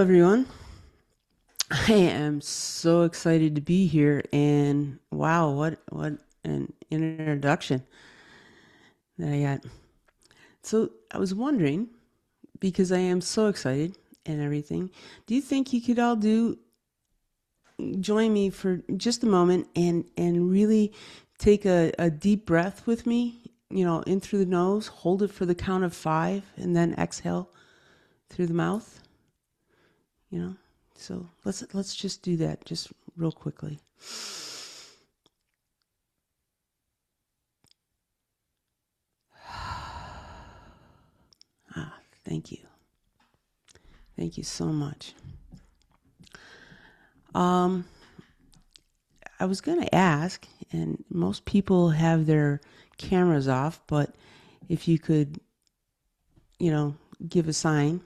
everyone. I am so excited to be here, and wow, what an introduction that I got. So I was wondering, because I am so excited and everything, do you think you could all do join me for just a moment and really take a deep breath with me? In through the nose, hold it for the count of 5, and then exhale through the mouth. You know, so let's just do that just real quickly. Thank you. Thank you so much. Um, I was going to ask, and most people have their cameras off, but if you could, give a sign.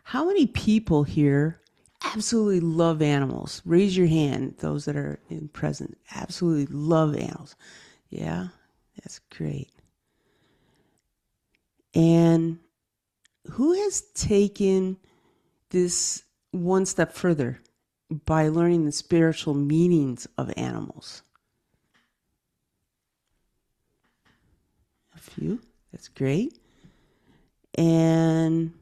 How many people here absolutely love animals? Raise your hand, those that are in present. Absolutely love animals. Yeah, that's great. And who has taken this one step further by learning the spiritual meanings of animals? A few. That's great. And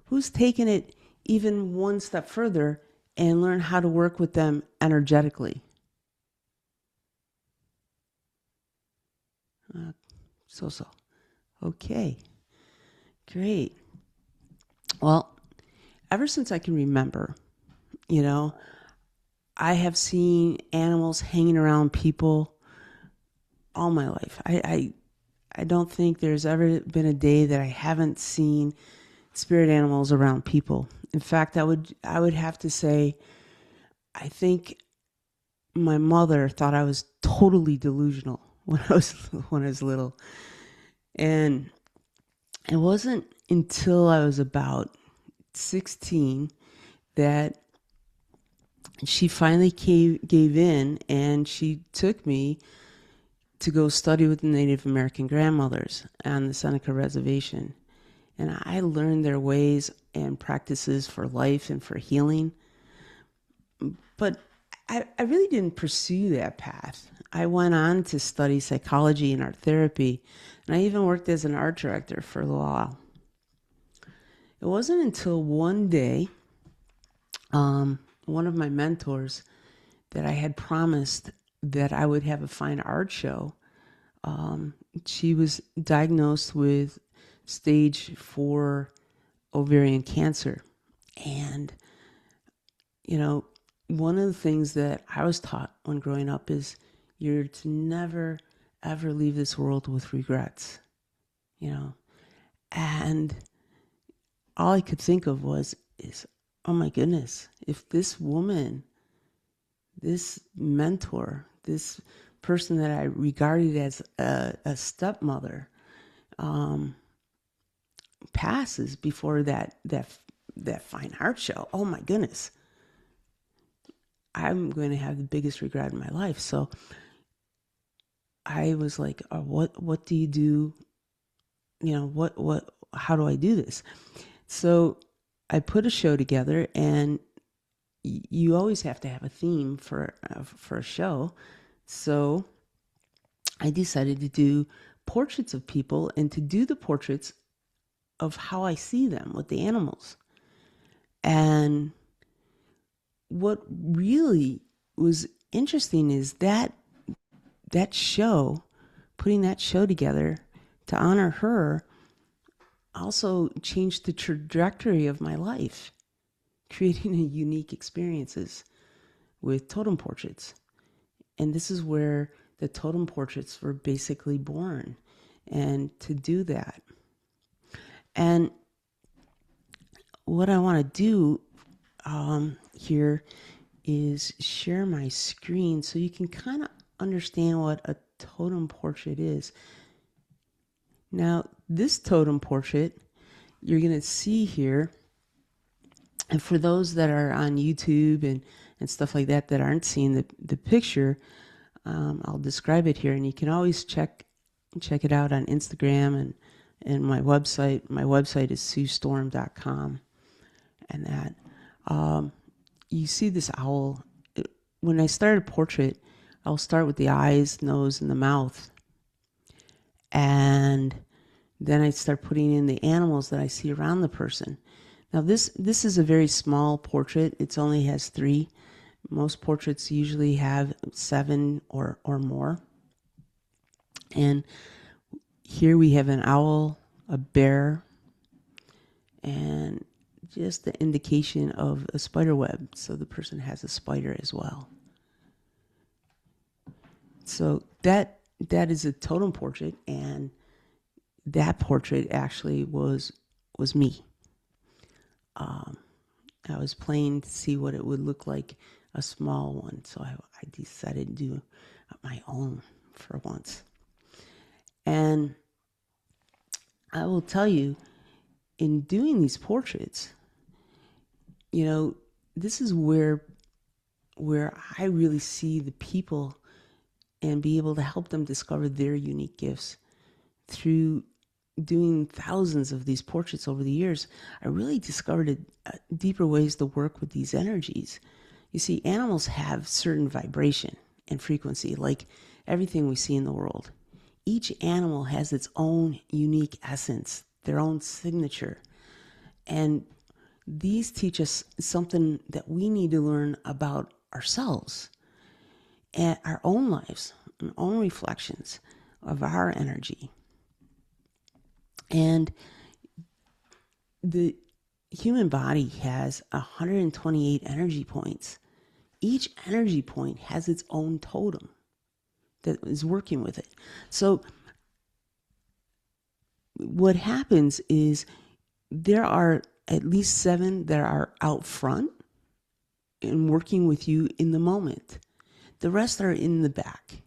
who's taken it even one step further and learn how to work with them energetically? So. Okay. Great. Well, ever since I can remember, you know, I have seen animals hanging around people all my life. I don't think there's ever been a day that I haven't seen spirit animals around people. In fact, I would have to say, I think my mother thought I was totally delusional when I was little, and it wasn't until I was about 16 that she finally gave in, and she took me to go study with the Native American grandmothers on the Seneca Reservation. And I learned their ways and practices for life and for healing. But I really didn't pursue that path. I went on to study psychology and art therapy, and I even worked as an art director for a little while. It wasn't until one day, one of my mentors that I had promised that I would have a fine art show. She was diagnosed with stage 4 ovarian cancer. And, one of the things that I was taught when growing up is you're to never, ever leave this world with regrets, And all I could think of is, oh my goodness, if this woman, this mentor, this person that I regarded as a stepmother, passes before that fine art show, oh my goodness, I'm going to have the biggest regret in my life. So I was like, what do you do? How do I do this? So I put a show together, and you always have to have a theme for a show. So I decided to do portraits of people, and to do the portraits of how I see them with the animals. And what really was interesting is that show, putting that show together to honor her, also changed the trajectory of my life, creating a unique experiences with totem portraits. And this is where the totem portraits were basically born. And to do that, and what I want to do here is share my screen so you can kind of understand what a totem portrait is. Now, this totem portrait you're going to see here, and for those that are on YouTube and stuff like that aren't seeing the picture, I'll describe it here, and you can always check it out on Instagram and my website. My website is siouxstorm.com, and that. You see this owl. When I start a portrait, I'll start with the eyes, nose, and the mouth. And then I start putting in the animals that I see around the person. Now, this is a very small portrait. It only has 3. Most portraits usually have 7 or more. And here we have an owl, a bear, and just the indication of a spider web. So the person has a spider as well. So that is a totem portrait, and that portrait actually was me. I was playing to see what it would look like, a small one. So I decided to do my own for once. And I will tell you, in doing these portraits, this is where I really see the people and be able to help them discover their unique gifts. Through doing thousands of these portraits over the years, I really discovered deeper ways to work with these energies. You see, animals have certain vibration and frequency, like everything we see in the world. Each animal has its own unique essence, their own signature. And these teach us something that we need to learn about ourselves and our own lives and own reflections of our energy. And the human body has 128 energy points. Each energy point has its own totem that is working with it. So what happens is there are at least 7 that are out front and working with you in the moment. The rest are in the back.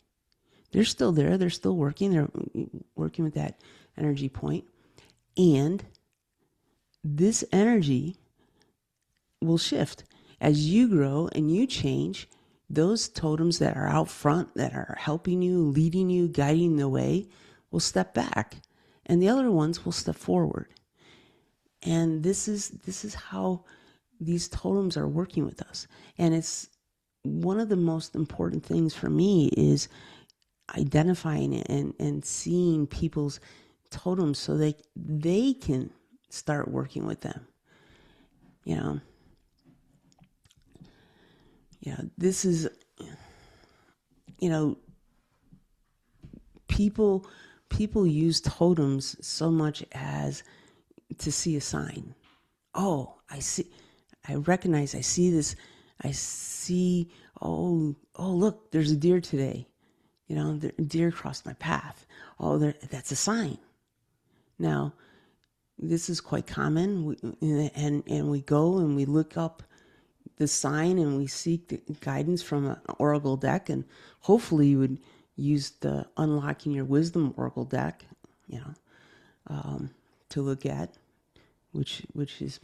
They're still there. They're still working. They're working with that energy point. And this energy will shift. As you grow and you change, those totems that are out front, that are helping you, leading you, guiding the way, will step back. And the other ones will step forward. And this is how these totems are working with us. And it's one of the most important things for me is identifying and seeing people's totems so they can start working with them. This is, people use totems so much as to see a sign. Oh, I recognize, I see this, oh, look, there's a deer today. The deer crossed my path. Oh, that's a sign. Now, this is quite common, and we go and we look up the sign and we seek the guidance from an oracle deck, and hopefully you would use the Unlocking Your Wisdom oracle deck, to look at, which is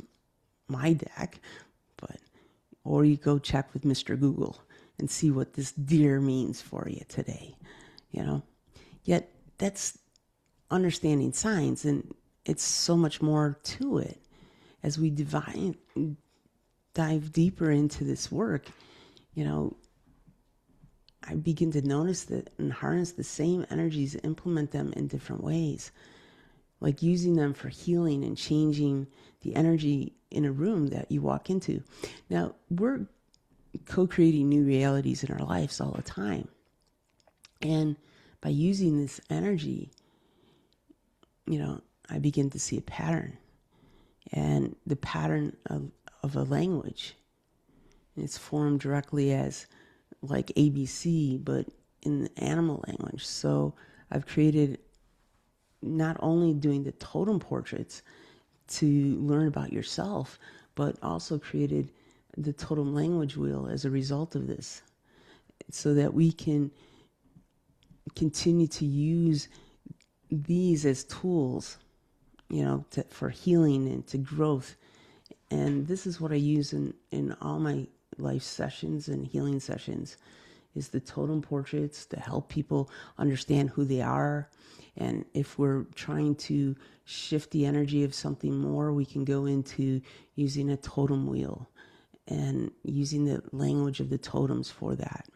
my deck, or you go check with Mr. Google and see what this deer means for you today, Yet that's understanding signs, and it's so much more to it. As we dive deeper into this work, I begin to notice that and harness the same energies, implement them in different ways, like using them for healing and changing the energy in a room that you walk into. Now, we're co-creating new realities in our lives all the time. And by using this energy, I begin to see a pattern, and the pattern of a language. It's formed directly as like ABC, but in the animal language. So I've created, not only doing the totem portraits to learn about yourself, but also created the totem language wheel as a result of this, so that we can continue to use these as tools, for healing and to growth. And this is what I use in all my life sessions and healing sessions, is the totem portraits to help people understand who they are. And if we're trying to shift the energy of something more, we can go into using a totem wheel and using the language of the totems for that.